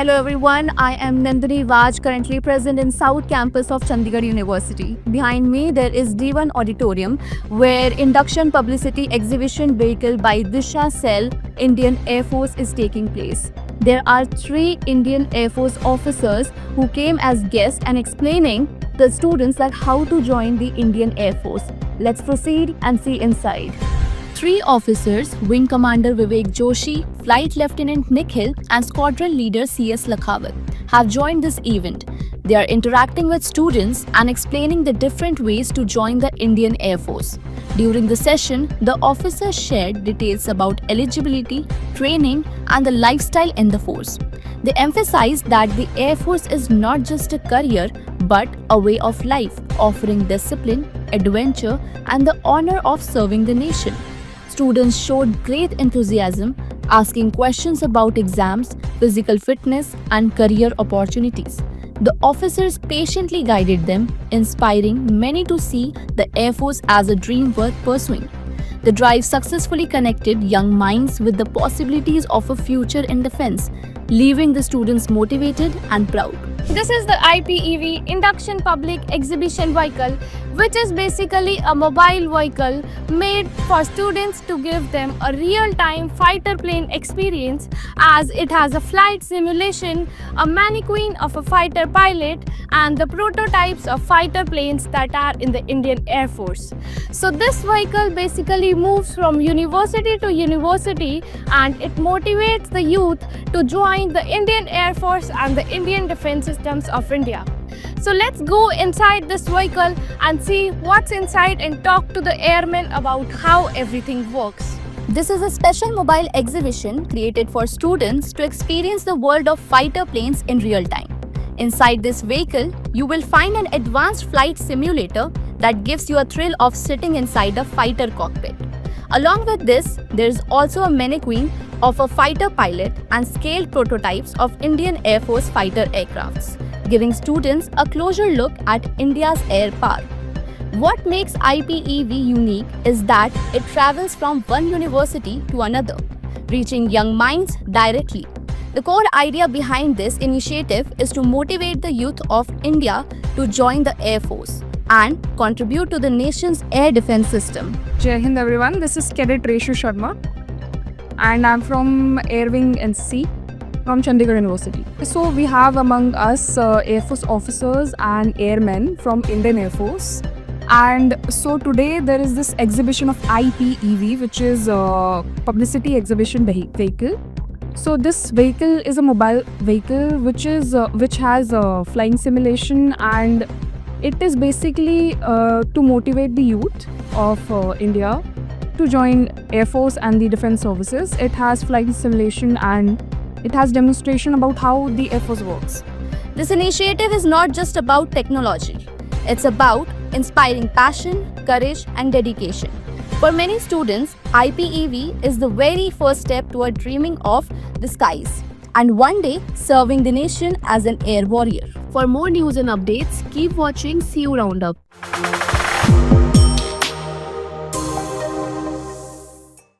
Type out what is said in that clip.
Hello everyone, I am Nandini Vaj, currently present in South Campus of Chandigarh University. Behind me there is D1 Auditorium where induction publicity exhibition vehicle by Disha Cell Indian Air Force is taking place. There are 3 Indian Air Force officers who came as guests and explaining the students that how to join the Indian Air Force. Let's proceed and see inside. 3 officers, Wing Commander Vivek Joshi, Flight Lieutenant Nikhil, and Squadron Leader CS Lakhawat, have joined this event. They are interacting with students and explaining the different ways to join the Indian Air Force. During the session, the officers shared details about eligibility, training, and the lifestyle in the force. They emphasized that the Air Force is not just a career but a way of life, offering discipline, adventure, and the honor of serving the nation. Students showed great enthusiasm, asking questions about exams, physical fitness, and career opportunities. The officers patiently guided them, inspiring many to see the Air Force as a dream worth pursuing. The drive successfully connected young minds with the possibilities of a future in defense, leaving the students motivated and proud. This is the IPEV Induction Public Exhibition Vehicle, which is basically a mobile vehicle made for students to give them a real-time fighter plane experience, as it has a flight simulation, a mannequin of a fighter pilot, and the prototypes of fighter planes that are in the Indian Air Force. So this vehicle basically moves from university to university and it motivates the youth to join the Indian Air Force and the Indian Defense Systems of India. So let's go inside this vehicle and see what's inside and talk to the airmen about how everything works. This is a special mobile exhibition created for students to experience the world of fighter planes in real time. Inside this vehicle, you will find an advanced flight simulator that gives you a thrill of sitting inside a fighter cockpit. Along with this, there is also a mannequin of a fighter pilot and scaled prototypes of Indian Air Force fighter aircrafts, giving students a closer look at India's air power. What makes IPEV unique is that it travels from one university to another, reaching young minds directly. The core idea behind this initiative is to motivate the youth of India to join the Air Force and contribute to the nation's air defense system. Jai Hind everyone, this is Cadet Reshu Sharma and I'm from Air Wing NC from Chandigarh University. So we have among us Air Force officers and airmen from Indian Air Force. And so today there is this exhibition of IPEV, which is a publicity exhibition vehicle. So this vehicle is a mobile vehicle which has a flying simulation, and it is basically to motivate the youth of India to join Air Force and the defense services. It has flying simulation and it has demonstration about how the Air Force works. This initiative is not just about technology. It's about inspiring passion, courage, and dedication. For many students, IPEV is the very first step toward dreaming of the skies and one day serving the nation as an air warrior. For more news and updates, keep watching CU Roundup.